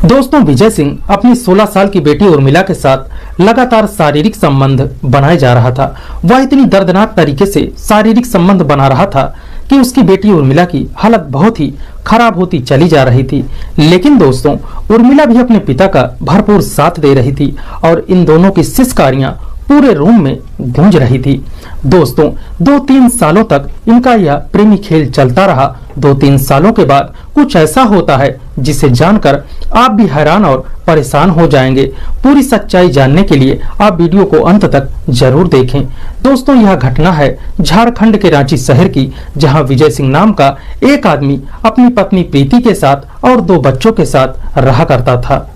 दोस्तों, विजय सिंह अपनी 16 साल की बेटी उर्मिला के साथ लगातार शारीरिक संबंध बनाए जा रहा था। वह इतनी दर्दनाक तरीके से शारीरिक संबंध बना रहा था कि उसकी बेटी उर्मिला की हालत बहुत ही खराब होती चली जा रही थी। लेकिन दोस्तों, उर्मिला भी अपने पिता का भरपूर साथ दे रही थी और इन दोनों की सिसकारियां पूरे रूम में गूंज रही थी। दोस्तों, 2-3 सालों तक इनका यह प्रेमी खेल चलता रहा। 2-3 सालों के बाद कुछ ऐसा होता है जिसे जानकर आप भी हैरान और परेशान हो जाएंगे। पूरी सच्चाई जानने के लिए आप वीडियो को अंत तक जरूर देखें। दोस्तों, यह घटना है झारखंड के रांची शहर की, जहां विजय सिंह नाम का एक आदमी अपनी पत्नी प्रीति के साथ और 2 बच्चों के साथ रहा करता था।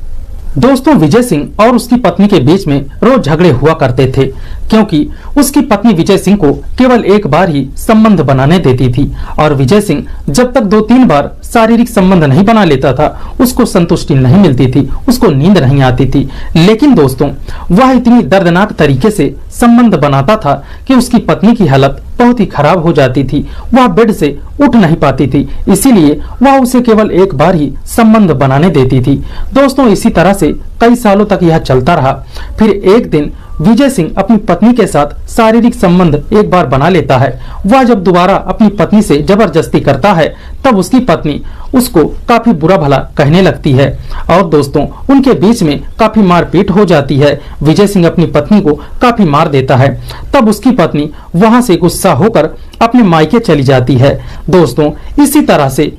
दोस्तों, विजय सिंह और उसकी पत्नी के बीच में रोज झगड़े हुआ करते थे, क्योंकि उसकी पत्नी विजय सिंह को केवल एक बार ही संबंध बनाने देती थी और विजय सिंह जब तक 2-3 बार शारीरिक संबंध नहीं बना लेता था, उसको संतुष्टि नहीं मिलती थी, उसको नींद नहीं आती थी। लेकिन दोस्तों, वह इतनी दर्दनाक तरीके से संबंध बनाता था कि उसकी पत्नी की हालत बहुत ही खराब हो जाती थी। वह बेड से उठ नहीं पाती थी, इसीलिए वह उसे केवल एक बार ही संबंध बनाने देती थी। दोस्तों, इसी तरह से कई सालों तक यह चलता रहा। फिर एक दिन विजय सिंह अपनी पत्नी के साथ शारीरिक संबंध एक बार बना लेता है। वह जब दोबारा अपनी पत्नी से जबरदस्ती करता है, तब उसकी पत्नी उसको काफी बुरा भला कहने लगती है और दोस्तों, उनके बीच में काफी मारपीट हो जाती है। विजय सिंह अपनी पत्नी को काफी मार देता है। तब उसकी पत्नी वहां से गुस्सा होकर अपने मायके चली जाती है। दोस्तों, इसी तरह से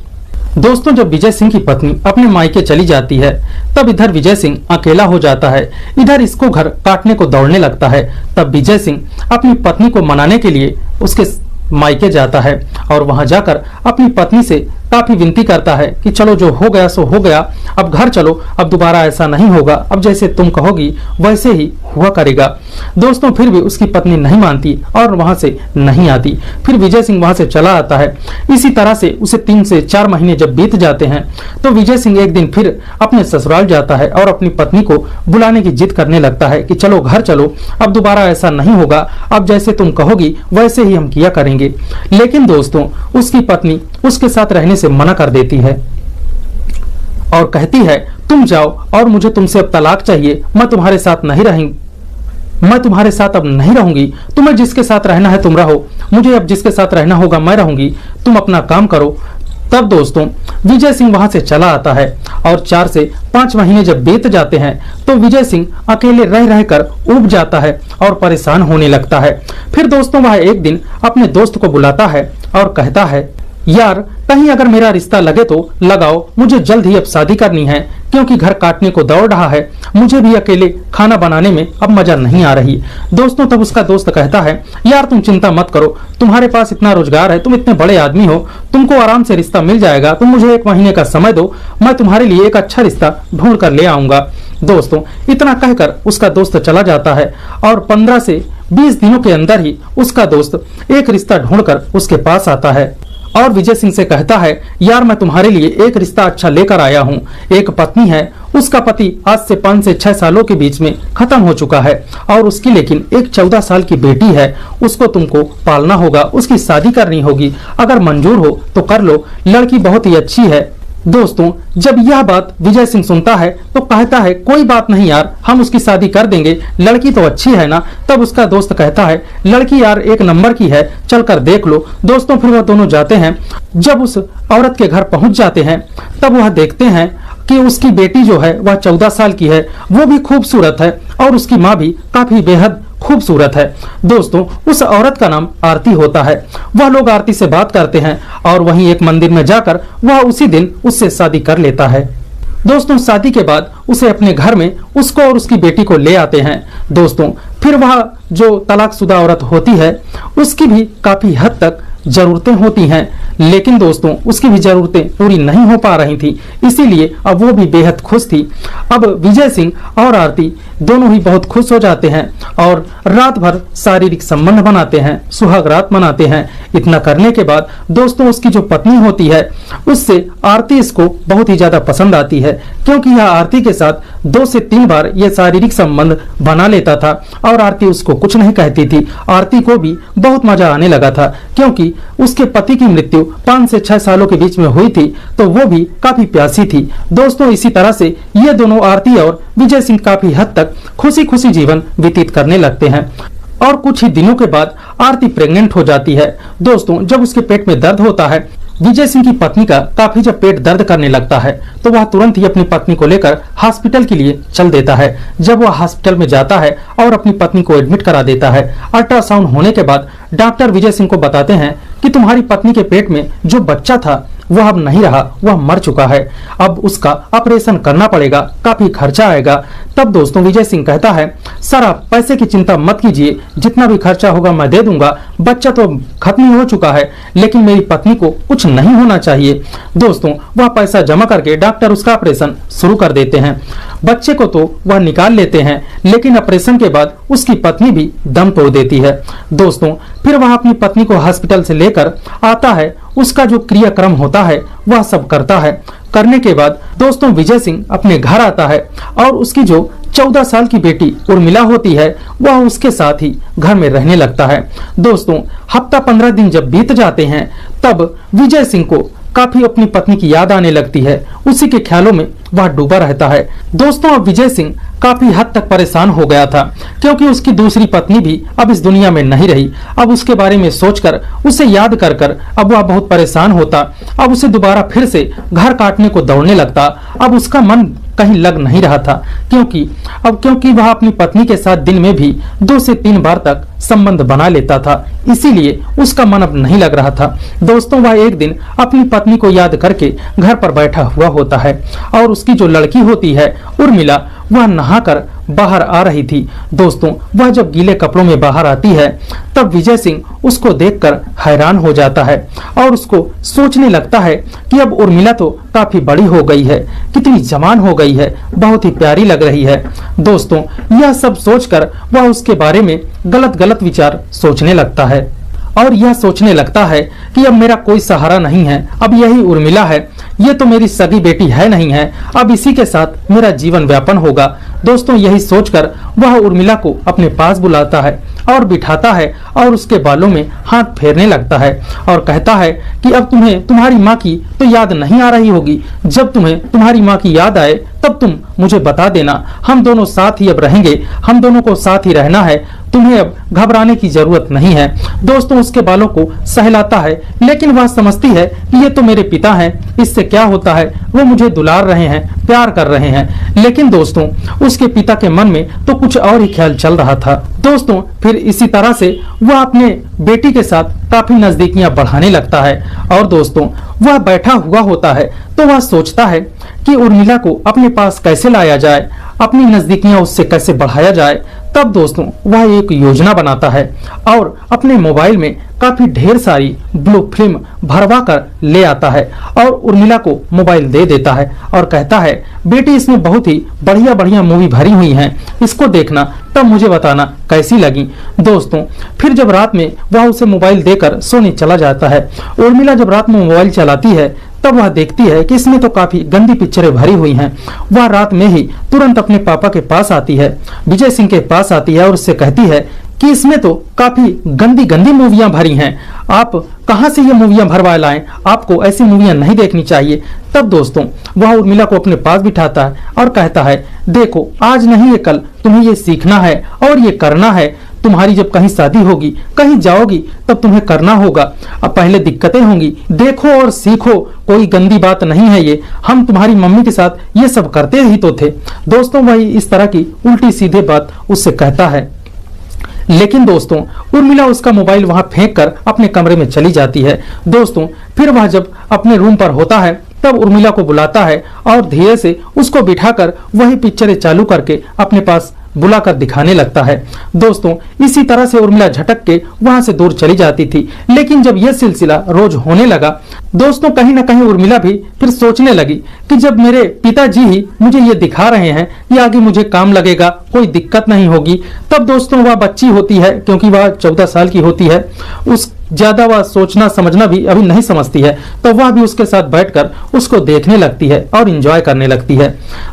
जब विजय सिंह की पत्नी अपने मायके चली जाती है, तब इधर विजय सिंह अकेला हो जाता है। इधर इसको घर काटने को दौड़ने लगता है। तब विजय सिंह अपनी पत्नी को मनाने के लिए उसके मायके जाता है और वहां जाकर अपनी पत्नी से काफी विनती करता है कि चलो, जो हो गया सो हो गया, अब घर चलो, अब दोबारा ऐसा नहीं होगा, अब जैसे तुम कहोगी वैसे ही हुआ करेगा। दोस्तों, फिर भी उसकी पत्नी नहीं मानती और वहां से नहीं आती। फिर विजय सिंह वहां से चला आता है। इसी तरह से उसे 3 से 4 महीने जब बीत जाते हैं, तो विजय सिंह एक दिन फिर अपने ससुराल जाता है और अपनी पत्नी को बुलाने की जिद करने लगता है कि चलो घर चलो, अब दोबारा ऐसा नहीं होगा, अब जैसे तुम कहोगी वैसे ही हम किया करेंगे। लेकिन दोस्तों, उसकी पत्नी उसके साथ रहने से मना कर देती है और कहती है, तुम जाओ और मुझे तुमसे अब तलाक चाहिए, मैं तुम्हारे साथ नहीं रहूंगी, मैं तुम्हारे साथ अब नहीं रहूंगी। तुम्हें जिसके साथ रहना है तुम रहो, मुझे अब जिसके साथ रहना होगा मैं रहूंगी, तुम अपना काम करो। तब दोस्तों, विजय सिंह वहां से चला आता है और 4 से 5 महीने जब बीत जाते हैं, तो विजय सिंह अकेले रह रहकर ऊब जाता है और परेशान होने लगता है। फिर दोस्तों, वह एक दिन अपने दोस्त को बुलाता है और कहता है, यार कहीं अगर मेरा रिश्ता लगे तो लगाओ, मुझे जल्द ही अब शादी करनी है, क्योंकि घर काटने को दौड़ रहा है, मुझे भी अकेले खाना बनाने में अब मजा नहीं आ रही। दोस्तों, तब उसका दोस्त कहता है, यार तुम चिंता मत करो, तुम्हारे पास इतना रोजगार है, तुम इतने बड़े आदमी हो, तुमको आराम से रिश्ता मिल जाएगा, तुम मुझे 1 महीने का समय दो, मैं तुम्हारे लिए एक अच्छा रिश्ता ढूंढ कर ले आऊंगा। दोस्तों, इतना कहकर उसका दोस्त चला जाता है और 15 से 20 दिनों के अंदर ही उसका दोस्त एक रिश्ता ढूंढकर उसके पास आता है और विजय सिंह से कहता है, यार मैं तुम्हारे लिए एक रिश्ता अच्छा लेकर आया हूँ। एक पत्नी है, उसका पति आज से 5 से 6 सालों के बीच में खत्म हो चुका है और उसकी लेकिन एक 14 साल की बेटी है, उसको तुमको पालना होगा, उसकी शादी करनी होगी, अगर मंजूर हो तो कर लो, लड़की बहुत ही अच्छी है। दोस्तों, जब यह बात विजय सिंह सुनता है तो कहता है, कोई बात नहीं यार, हम उसकी शादी कर देंगे, लड़की तो अच्छी है ना। तब उसका दोस्त कहता है, लड़की यार 1 नंबर की है, चल कर देख लो। दोस्तों, फिर वह दोनों जाते हैं। जब उस औरत के घर पहुंच जाते हैं, तब वह देखते हैं कि उसकी बेटी जो है वह 14 साल की है, वो भी खूबसूरत है और उसकी माँ भी काफी बेहद खूबसूरत है। दोस्तों, उस औरत का नाम आरती होता है। वह लोग आरती से बात करते हैं और वहीं एक मंदिर में जाकर वह उसी दिन उससे शादी कर लेता है। दोस्तों, शादी के बाद उसे अपने घर में उसको और उसकी बेटी को ले आते हैं। दोस्तों, फिर वह जो तलाकशुदा औरत होती है, उसकी भी काफी हद तक जरूरतें होती हैं, लेकिन दोस्तों, उसकी भी जरूरतें पूरी नहीं हो पा रही थी, इसीलिए अब वो भी बेहद खुश थी। अब विजय सिंह और आरती दोनों ही बहुत खुश हो जाते हैं और रात भर शारीरिक संबंध बनाते हैं, सुहाग रात मनाते हैं। इतना करने के बाद दोस्तों, उसकी जो पत्नी होती है, उससे आरती इसको बहुत ही ज्यादा पसंद आती है, क्योंकि यह आरती के साथ 2 से 3 बार यह शारीरिक संबंध बना लेता था और आरती उसको कुछ नहीं कहती थी। आरती को भी बहुत मजा आने लगा था, क्योंकि उसके पति की मृत्यु मृत्यु 5 से 6 सालों के बीच में हुई थी तो वो भी काफी प्यासी थी। दोस्तों इसी तरह से ये दोनों आरती और विजय सिंह काफी हद तक खुशी खुशी जीवन व्यतीत करने लगते हैं और कुछ ही दिनों के बाद आरती प्रेग्नेंट हो जाती है। दोस्तों जब उसके पेट में दर्द होता है, विजय सिंह की पत्नी का काफी जब पेट दर्द करने लगता है तो वह तुरंत ही अपनी पत्नी को लेकर हॉस्पिटल के लिए चल देता है। जब वह हॉस्पिटल में जाता है और अपनी पत्नी को एडमिट करा देता है, अल्ट्रासाउंड होने के बाद डॉक्टर विजय सिंह को बताते हैं कि तुम्हारी पत्नी के पेट में जो बच्चा था वह अब नहीं रहा, वह मर चुका है, अब उसका ऑपरेशन करना पड़ेगा, काफी खर्चा आएगा। तब दोस्तों विजय सिंह कहता है, सर आप पैसे की चिंता मत कीजिए, जितना भी खर्चा होगा मैं दे दूंगा, बच्चा तो खत्म ही हो चुका है, लेकिन मेरी पत्नी को कुछ नहीं होना चाहिए। दोस्तों वह पैसा जमा करके डॉक्टर उसका ऑपरेशन शुरू कर देते हैं। बच्चे को तो वह निकाल लेते हैं, लेकिन ऑपरेशन के बाद उसकी पत्नी भी दम तोड़ देती है। दोस्तों फिर वह अपनी पत्नी को हॉस्पिटल से लेकर आता है, उसका जो क्रियाक्रम होता है वह सब करता है। करने के बाद दोस्तों विजय सिंह अपने घर आता है और उसकी जो 14 साल की बेटी उर्मिला होती है वह उसके साथ ही घर में रहने लगता है। दोस्तों हफ्ता 15 दिन जब बीत जाते हैं तब विजय सिंह को काफी अपनी पत्नी की याद आने लगती है, उसी के ख्यालों में वह डूबा रहता है। दोस्तों अब विजय सिंह काफी हद तक परेशान हो गया था क्योंकि उसकी दूसरी पत्नी भी अब इस दुनिया में नहीं रही। अब उसके बारे में सोचकर, उसे याद कर कर अब वह बहुत परेशान होता। अब उसे दोबारा फिर से घर काटने को दौड़ने लगता। अब उसका मन कहीं लग नहीं रहा था क्योंकि वह अपनी पत्नी के साथ दिन में भी 2 से 3 बार तक संबंध बना लेता था, इसीलिए उसका मन अब नहीं लग रहा था। दोस्तों वह एक दिन अपनी पत्नी को याद करके घर पर बैठा हुआ होता है और उसकी जो लड़की होती है उर्मिला, वह नहाकर बाहर आ रही थी। दोस्तों वह जब गीले कपड़ों में बाहर आती है तब विजय सिंह उसको देखकर हैरान हो जाता है और उसको सोचने लगता है कि अब उर्मिला तो काफी बड़ी हो गई है, कितनी जवान हो गई है, बहुत ही प्यारी लग रही है। दोस्तों यह सब सोचकर वह उसके बारे में गलत गलत विचार सोचने लगता है और यह सोचने लगता है कि अब मेरा कोई सहारा नहीं है, अब यही उर्मिला है, ये तो मेरी सगी बेटी है नहीं है, अब इसी के साथ मेरा जीवन व्यापन होगा। दोस्तों यही सोचकर वह उर्मिला को अपने पास बुलाता है और बिठाता है और उसके बालों में हाथ फेरने लगता है और कहता है कि अब तुम्हें तुम्हारी माँ की तो याद नहीं आ रही होगी, जब तुम्हें तुम्हारी माँ की याद आए तब तुम मुझे बता देना, हम दोनों साथ ही अब रहेंगे, हम दोनों को साथ ही रहना है, तुम्हें अब घबराने की जरूरत नहीं है। दोस्तों उसके बालों को सहलाता है, लेकिन वह समझती है कि ये तो मेरे पिता हैं, इससे क्या होता है, वो मुझे दुलार रहे हैं, प्यार कर रहे हैं। लेकिन दोस्तों उसके पिता के मन में तो कुछ और ही ख्याल चल रहा था। दोस्तों फिर इसी तरह से वह अपने बेटी के साथ काफी नजदीकियां बढ़ाने लगता है और दोस्तों वह बैठा हुआ होता है तो वह सोचता है कि उर्मिला को अपने पास कैसे लाया जाए, अपनी नजदीकियां उससे कैसे बढ़ाया जाए। तब दोस्तों वह एक योजना बनाता है और अपने मोबाइल में काफी ढेर सारी ब्लू फिल्म भरवा कर ले आता है और उर्मिला को मोबाइल दे देता है और कहता है, बेटी इसमें बहुत ही बढ़िया बढ़िया मूवी भरी हुई हैं, इसको देखना, तब मुझे बताना कैसी लगी। दोस्तों फिर जब रात में वह उसे मोबाइल देकर सोने चला जाता है, उर्मिला जब रात में मोबाइल चलाती है तब वह देखती है कि इसमें तो काफी गंदी पिक्चरें भरी हुई हैं। वह रात में ही तुरंत अपने पापा के पास आती है, विजय सिंह के पास आती है और उससे कहती है कि इसमें तो काफी गंदी गंदी मूवियां भरी हैं, आप कहां से ये मूवियां भरवा लाएं, आपको ऐसी मूवियां नहीं देखनी चाहिए। तब दोस्तों वह उर्मिला को अपने पास बिठाता है और कहता है, देखो आज नहीं ये कल तुम्हें ये सीखना है और ये करना है, तुम्हारी जब कहीं शादी होगी, कहीं जाओगी, तब तुम्हें करना होगा। अब पहले दिक्कतें होंगी, देखो और सीखो, कोई गंदी बात नहीं है ये, हम तुम्हारी मम्मी के साथ ये सब करते ही तो थे। दोस्तों वही इस तरह की उल्टी सीधे बात उससे कहता है, लेकिन दोस्तों उर्मिला उसका मोबाइल वहां फेंक कर अपने कमरे में चली जाती है। दोस्तों फिर वह जब अपने रूम पर होता है तब उर्मिला को बुलाता है और धीरे से उसको बिठाकर वही पिक्चरें चालू करके अपने पास बुलाकर दिखाने लगता है। दोस्तों इसी तरह से उर्मिला झटक के वहां से दूर चली जाती थी, लेकिन जब यह सिलसिला रोज होने लगा, दोस्तों कहीं ना कहीं उर्मिला भी फिर सोचने लगी कि जब मेरे पिताजी ही मुझे ये दिखा रहे हैं, ये आगे मुझे काम लगेगा, कोई दिक्कत नहीं होगी। तब दोस्तों वह बच्ची होती है, क्योंकि वह 14 साल की होती है, उस ज्यादा वह सोचना समझना भी अभी नहीं समझती है, तो वह भी उसके साथ बैठकर उसको देखने लगती है और एंजॉय करने लगती है।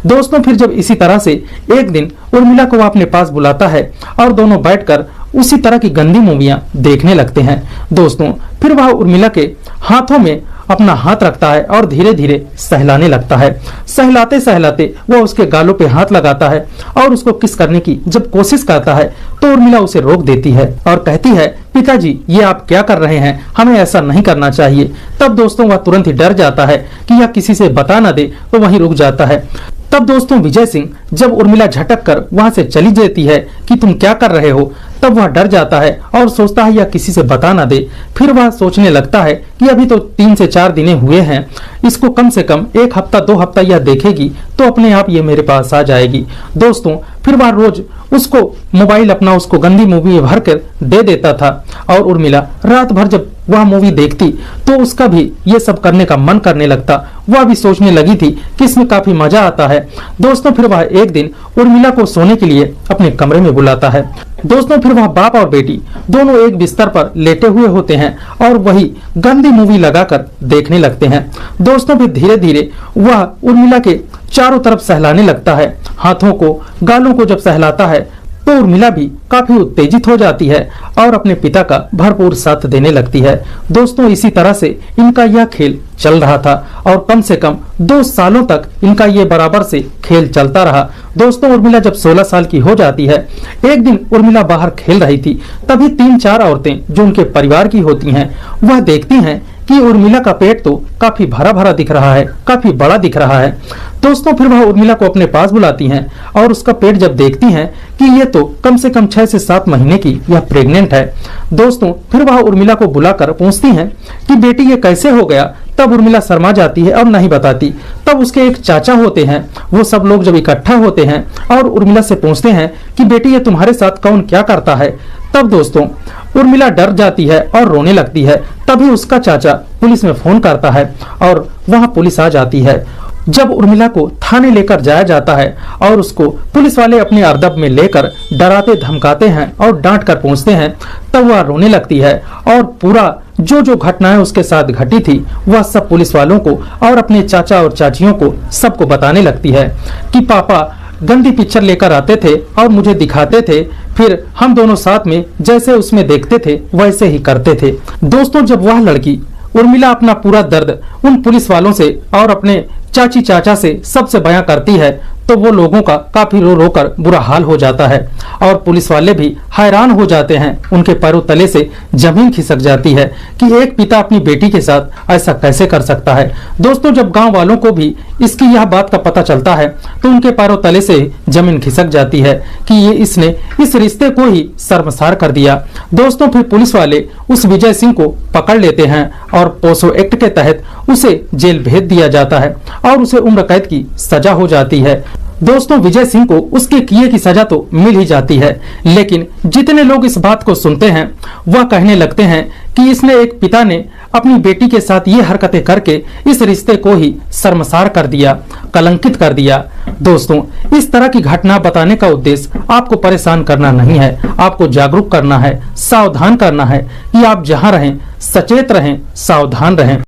दोस्तों फिर जब इसी तरह से एक दिन उर्मिला को वह अपने पास बुलाता है और दोनों बैठकर उसी तरह की गंदी मूवियां देखने लगते हैं। दोस्तों फिर वह उर्मिला के हाथों में अपना हाथ रखता है और धीरे धीरे सहलाने लगता है। सहलाते सहलाते वह उसके गालों पे हाथ लगाता है और उसको किस करने की जब कोशिश करता है तो उर्मिला उसे रोक देती है और कहती है, पिताजी ये आप क्या कर रहे हैं, हमें ऐसा नहीं करना चाहिए। तब दोस्तों वह तुरंत ही डर जाता है कि यह किसी से बता न दे, तो वहीं रुक जाता है। तब दोस्तों विजय सिंह जब उर्मिला झटक कर वहां से चली जाती है कि तुम क्या कर रहे हो, तब वह डर जाता है और सोचता है यह किसी से बता ना दे। फिर वह सोचने लगता है कि अभी तो 3 से 4 दिन हुए हैं, इसको कम से कम 1 हफ्ता 2 हफ्ता यह देखेगी तो अपने आप ये मेरे पास आ जाएगी। दोस्तों फिर वह रोज उसको मोबाइल अपना उसको गंदी मूवी भर कर दे देता था और उर्मिला रात भर जब वह मूवी देखती तो उसका भी ये सब करने का मन करने लगता। वह भी सोचने लगी थी कि इसमें काफी मजा आता है। दोस्तों फिर वह एक दिन उर्मिला को सोने के लिए अपने कमरे में बुलाता है। दोस्तों फिर वह बाप और बेटी दोनों एक बिस्तर पर लेटे हुए होते हैं और वही गंदी मूवी लगाकर देखने लगते हैं। दोस्तों फिर धीरे धीरे वह उर्मिला के चारों तरफ सहलाने लगता है। हाथों को गालों को जब सहलाता है तो उर्मिला भी काफी उत्तेजित हो जाती है और अपने पिता का भरपूर साथ देने लगती है। दोस्तों इसी तरह से इनका यह खेल चल रहा था और कम से कम 2 सालों तक इनका ये बराबर से खेल चलता रहा। दोस्तों उर्मिला जब 16 साल की हो जाती है, एक दिन उर्मिला बाहर खेल रही थी, तभी 3-4 औरतें जो उनके परिवार की होती हैं वह देखती हैं कि उर्मिला का पेट तो काफी भरा भरा दिख रहा है, काफी बड़ा दिख रहा है। दोस्तों फिर वह उर्मिला को अपने पास बुलाती हैं और उसका पेट जब देखती हैं कि ये तो कम से कम 6 से 7 महीने की यह प्रेग्नेंट है। दोस्तों फिर वह उर्मिला को बुलाकर पूछती हैं कि बेटी ये कैसे हो गया। तब उर्मिला शर्मा जाती है और नहीं बताती। तब उसके एक चाचा होते हैं, वो सब लोग जब इकट्ठा होते हैं और उर्मिला से पूछते हैं कि बेटी ये तुम्हारे साथ कौन क्या करता है। तब दोस्तों उर्मिला डर जाती है और रोने लगती है। तभी उसका चाचा पुलिस में फोन करता है और वहां पुलिस आ जाती है। जब उर्मिला को थाने लेकर जाया जाता है और उसको पुलिस वाले अपने अर्दब में लेकर डराते धमकाते हैं और डांट कर पूछते हैं, तब वह रोने लगती है और पूरा जो जो घटनाएं उसके साथ घटी थी वह सब पुलिस वालों को और अपने चाचा और चाचियों को सबको बताने लगती है कि पापा गंदी पिक्चर लेकर आते थे और मुझे दिखाते थे, फिर हम दोनों साथ में जैसे उसमें देखते थे वैसे ही करते थे। दोस्तों जब वह लड़की उर्मिला अपना पूरा दर्द उन पुलिस वालों से और अपने चाची चाचा से सबसे बयां करती है तो वो लोगों का काफी रो रो कर बुरा हाल हो जाता है और पुलिस वाले भी हैरान हो जाते हैं। उनके पैरों तले से जमीन खिसक जाती है कि एक पिता अपनी बेटी के साथ ऐसा कैसे कर सकता है। दोस्तों जब गांव वालों को भी इसकी यह बात का पता चलता है तो उनके पैरों तले से जमीन खिसक जाती है कि ये इसने इस रिश्ते को ही शर्मसार कर दिया। दोस्तों फिर पुलिस वाले उस विजय सिंह को पकड़ लेते हैं और पोक्सो एक्ट के तहत उसे जेल भेज दिया जाता है और उसे उम्र कैद की सजा हो जाती है। दोस्तों विजय सिंह को उसके किए की सजा तो मिल ही जाती है, लेकिन जितने लोग इस बात को सुनते हैं वह कहने लगते हैं कि इसने एक पिता ने अपनी बेटी के साथ ये हरकतें करके इस रिश्ते को ही शर्मसार कर दिया, कलंकित कर दिया। दोस्तों इस तरह की घटना बताने का उद्देश्य आपको परेशान करना नहीं है, आपको जागरूक करना है, सावधान करना है कि आप जहां रहें सचेत रहें, सावधान रहें।